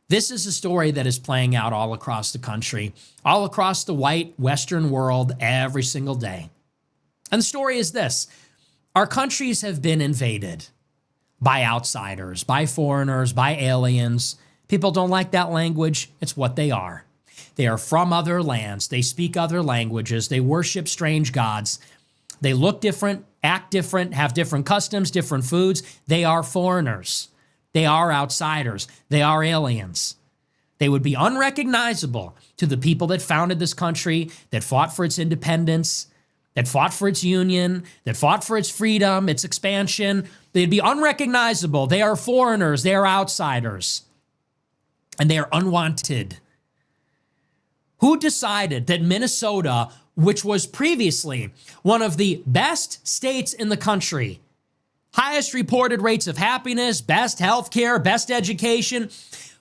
This is a story that is playing out all across the country, all across the white Western world every single day. And the story is this: our countries have been invaded by outsiders, by foreigners, by aliens. People don't like that language. It's what they are. They are from other lands. They speak other languages. They worship strange gods. They look different, act different, have different customs, different foods. They are foreigners. They are outsiders. They are aliens. They would be unrecognizable to the people that founded this country, that fought for its independence, that fought for its union, that fought for its freedom, its expansion. They'd be unrecognizable. They are foreigners. They are outsiders. And they are unwanted. Who decided that Minnesota, which was previously one of the best states in the country, highest reported rates of happiness, best healthcare, best education,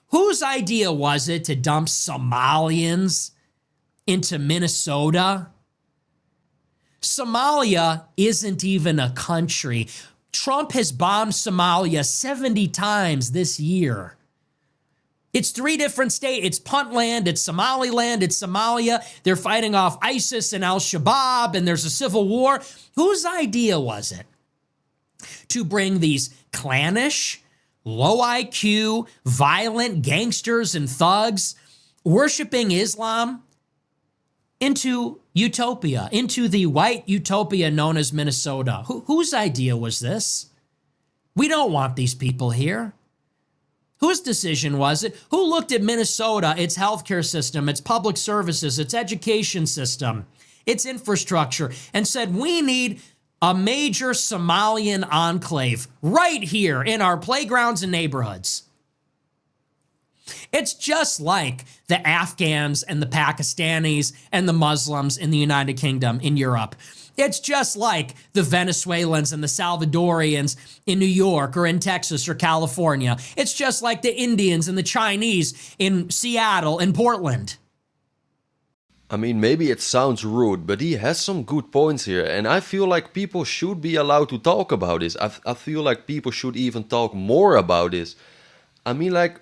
whose idea was it to dump Somalians into Minnesota? Somalia isn't even a country. Trump has bombed Somalia 70 times this year. It's 3 different states. It's Puntland, it's Somaliland, it's Somalia. They're fighting off ISIS and Al-Shabaab, and there's a civil war. Whose idea was it to bring these clannish, low IQ, violent gangsters and thugs worshiping Islam into utopia, into the white utopia known as Minnesota? Whose idea was this? We don't want these people here. Whose decision was it? Who looked at Minnesota, its healthcare system, its public services, its education system, its infrastructure, and said, we need a major Somalian enclave right here in our playgrounds and neighborhoods? It's just like the Afghans and the Pakistanis and the Muslims in the United Kingdom in Europe. It's just like the Venezuelans and the Salvadorians in New York or in Texas or California. It's just like the Indians and the Chinese in Seattle and Portland. I mean, maybe it sounds rude, but he has some good points here. And I feel like people should be allowed to talk about this. I feel like people should even talk more about this. I mean, like,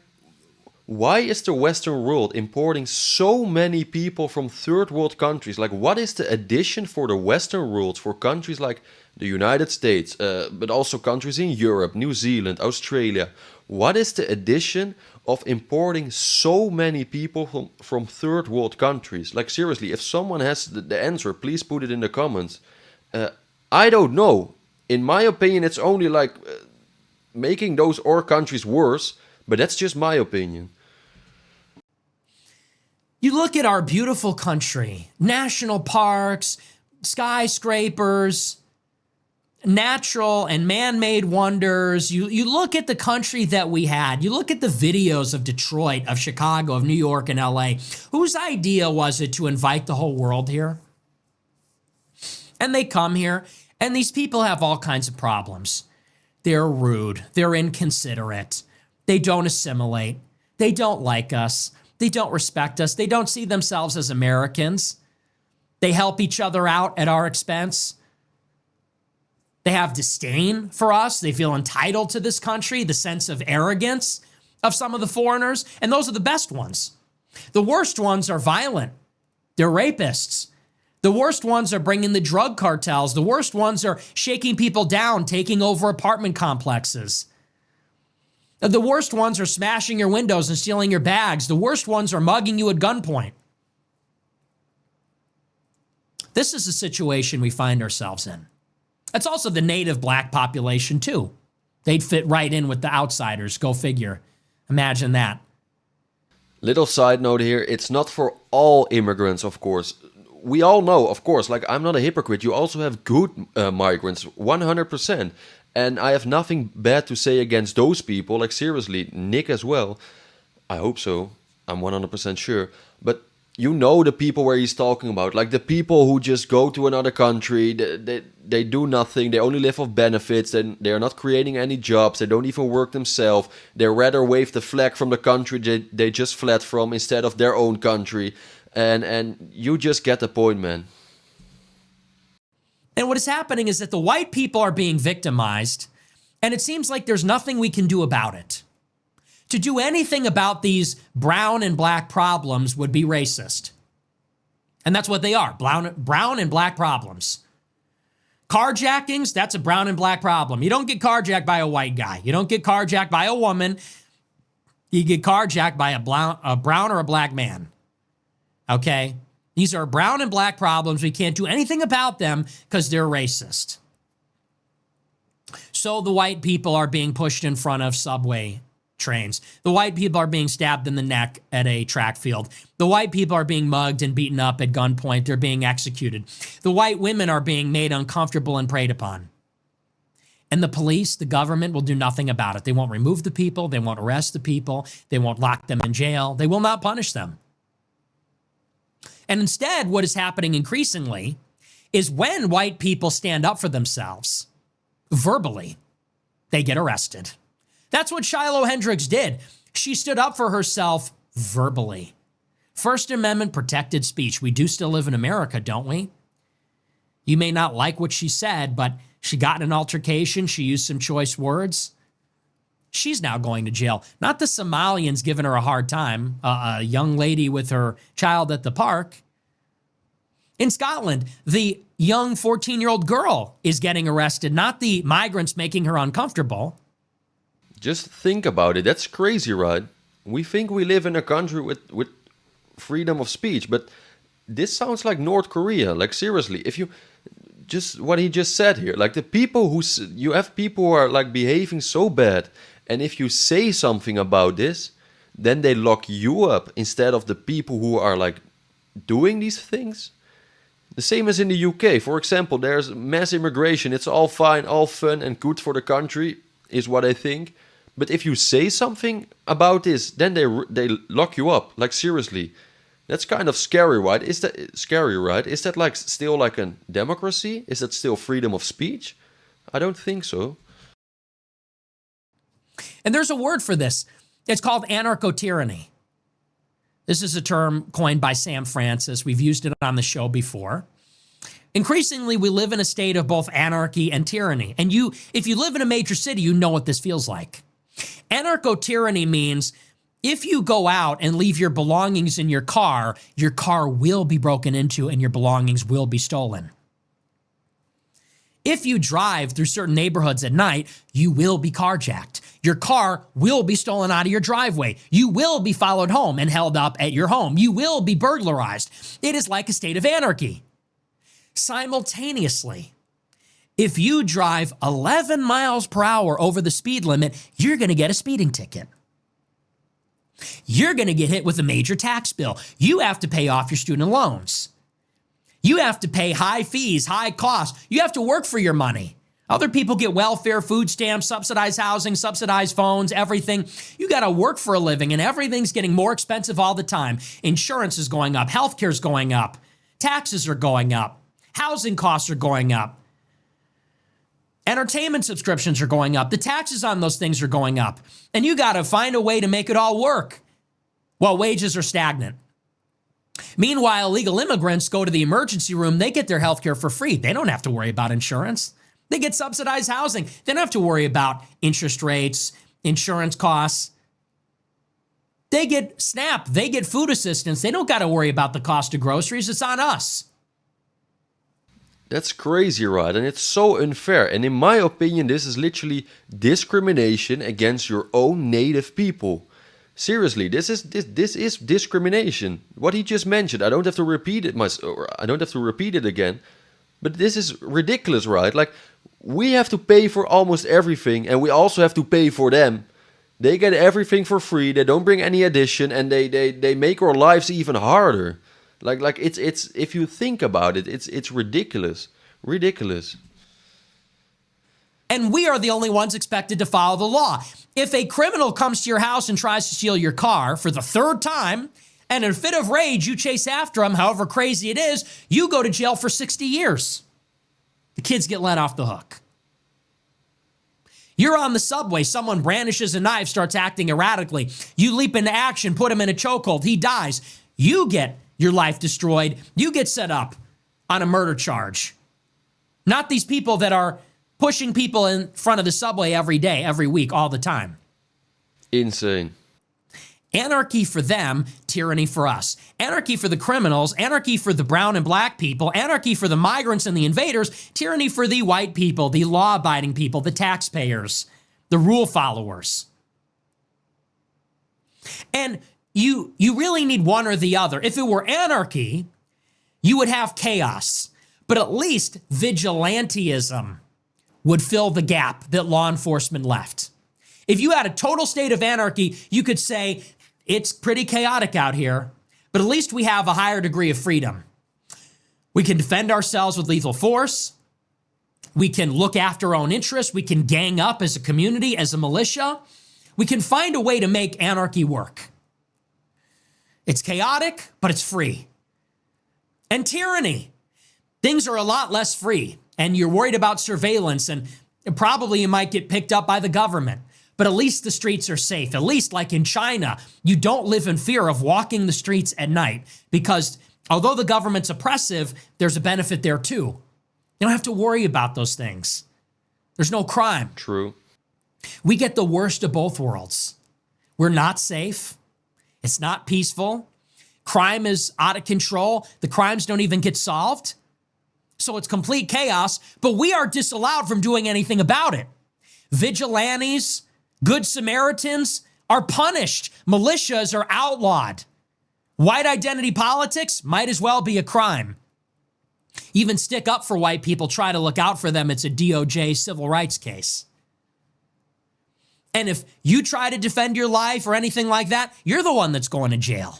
why is the Western world importing so many people from third world countries? Like, what is the addition for the Western world for countries like the United States, but also countries in Europe, New Zealand, Australia? What is the addition of importing so many people from third world countries? Like, seriously, if someone has the answer, please put it in the comments. I don't know. In my opinion, it's only like making those other countries worse, but that's just my opinion. You look at our beautiful country, national parks, skyscrapers, natural and man-made wonders. You look at the country that we had. You look at the videos of Detroit, of Chicago, of New York, and LA. Whose idea was it to invite the whole world here? And they come here, and these people have all kinds of problems. They're rude. They're inconsiderate. They don't assimilate. They don't like us. They don't respect us. They don't see themselves as Americans. They help each other out at our expense. They have disdain for us. They feel entitled to this country, the sense of arrogance of some of the foreigners. And those are the best ones. The worst ones are violent. They're rapists. The worst ones are bringing the drug cartels. The worst ones are shaking people down, taking over apartment complexes. The worst ones are smashing your windows and stealing your bags. The worst ones are mugging you at gunpoint. This is the situation we find ourselves in. It's also the native black population, too. They'd fit right in with the outsiders. Go figure. Imagine that. Little side note here, it's not for all immigrants, of course. We all know, of course, like, I'm not a hypocrite. You also have good migrants, 100%. And I have nothing bad to say against those people. Like, seriously, Nick as well. I hope so. I'm 100% sure. But you know the people where he's talking about. Like, the people who just go to another country. They do nothing. They only live off benefits. And they're not creating any jobs. They don't even work themselves. They rather wave the flag from the country they just fled from instead of their own country. And you just get the point, man. And what is happening is that the white people are being victimized, and it seems like there's nothing we can do about it. To do anything about these brown and black problems would be racist. And that's what they are, brown and black problems. Carjackings, that's a brown and black problem. You don't get carjacked by a white guy. You don't get carjacked by a woman. You get carjacked by a brown or a black man. Okay? These are brown and black problems. We can't do anything about them because they're racist. So the white people are being pushed in front of subway trains. The white people are being stabbed in the neck at a track field. The white people are being mugged and beaten up at gunpoint. They're being executed. The white women are being made uncomfortable and preyed upon. And the police, the government will do nothing about it. They won't remove the people. They won't arrest the people. They won't lock them in jail. They will not punish them. And instead, what is happening increasingly is when white people stand up for themselves verbally, they get arrested. That's what Shiloh Hendricks did. She stood up for herself verbally. First Amendment protected speech. We do still live in America, don't we? You may not like what she said, but she got in an altercation. She used some choice words. She's now going to jail. Not the Somalians giving her a hard time, a young lady with her child at the park. In Scotland, the young 14-year-old girl is getting arrested, not the migrants making her uncomfortable. Just think about it. That's crazy, right? We think we live in a country with freedom of speech, but this sounds like North Korea. Like, seriously, if you just what he just said here, like the people you have people who are like behaving so bad, and if you say something about this, then they lock you up instead of the people who are like doing these things. The same as in the UK. For example, there's mass immigration. It's all fine, all fun and good for the country, is what I think. But if you say something about this, then they lock you up. Like, seriously, that's kind of scary, right? Is that scary, right? Is that like still like a democracy? Is that still freedom of speech? I don't think so. And there's a word for this. It's called anarcho-tyranny. This is a term coined by Sam Francis. We've used it on the show before. Increasingly, we live in a state of both anarchy and tyranny. And if you live in a major city, you know what this feels like. Anarcho-tyranny means if you go out and leave your belongings in your car will be broken into and your belongings will be stolen. If you drive through certain neighborhoods at night, you will be carjacked. Your car will be stolen out of your driveway. You will be followed home and held up at your home. You will be burglarized. It is like a state of anarchy. Simultaneously, if you drive 11 miles per hour over the speed limit, you're going to get a speeding ticket. You're going to get hit with a major tax bill. You have to pay off your student loans. You have to pay high fees, high costs. You have to work for your money. Other people get welfare, food stamps, subsidized housing, subsidized phones, everything. You got to work for a living, and everything's getting more expensive all the time. Insurance is going up. Healthcare is going up. Taxes are going up. Housing costs are going up. Entertainment subscriptions are going up. The taxes on those things are going up. And you got to find a way to make it all work while wages are stagnant. Meanwhile, illegal immigrants go to the emergency room. They get their health care for free. They don't have to worry about insurance. They get subsidized housing. They don't have to worry about interest rates, insurance costs. They get SNAP. They get food assistance. They don't got to worry about the cost of groceries. It's on us. That's crazy, right? And it's so unfair. And in my opinion, this is literally discrimination against your own native people. Seriously, this is discrimination. What he just mentioned, I don't have to repeat it I don't have to repeat it again. But this is ridiculous, right? Like, we have to pay for almost everything, and we also have to pay for them. They get everything for free. They don't bring any addition, and they make our lives even harder. Like it's if you think about it, it's ridiculous. Ridiculous. And we are the only ones expected to follow the law. If a criminal comes to your house and tries to steal your car for the third time, and in a fit of rage, you chase after him, however crazy it is, you go to jail for 60 years. The kids get let off the hook. You're on the subway, someone brandishes a knife, starts acting erratically. You leap into action, put him in a chokehold, he dies. You get your life destroyed. You get set up on a murder charge. Not these people that are pushing people in front of the subway every day, every week, all the time. Insane. Anarchy for them, tyranny for us. Anarchy for the criminals, anarchy for the brown and black people, anarchy for the migrants and the invaders, tyranny for the white people, the law-abiding people, the taxpayers, the rule followers. And you really need one or the other. If it were anarchy, you would have chaos, but at least vigilantism would fill the gap that law enforcement left. If you had a total state of anarchy, you could say, it's pretty chaotic out here, but at least we have a higher degree of freedom. We can defend ourselves with lethal force. We can look after our own interests. We can gang up as a community, as a militia. We can find a way to make anarchy work. It's chaotic, but it's free. And tyranny. Things are a lot less free, and you're worried about surveillance, and probably you might get picked up by the government. But at least the streets are safe. At least, like in China, you don't live in fear of walking the streets at night, because although the government's oppressive, there's a benefit there too. You don't have to worry about those things. There's no crime. True. We get the worst of both worlds. We're not safe. It's not peaceful. Crime is out of control. The crimes don't even get solved. So it's complete chaos, but we are disallowed from doing anything about it. Vigilantes, Good Samaritans are punished. Militias are outlawed. White identity politics might as well be a crime. Even stick up for white people, try to look out for them. It's a DOJ civil rights case. And if you try to defend your life or anything like that, you're the one that's going to jail.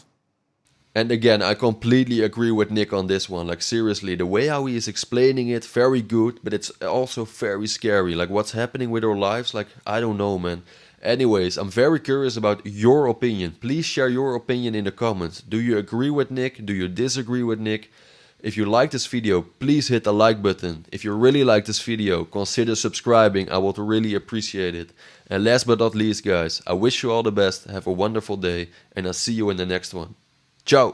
And again, I completely agree with Nick on this one. Like, seriously, the way how he is explaining it, very good, but it's also very scary. Like, what's happening with our lives, like, I don't know, man. Anyways, I'm very curious about your opinion. Please share your opinion in the comments. Do you agree with Nick? Do you disagree with Nick? If you like this video, please hit the like button. If you really like this video, consider subscribing. I would really appreciate it. And last but not least, guys, I wish you all the best. Have a wonderful day, and I'll see you in the next one. Ciao.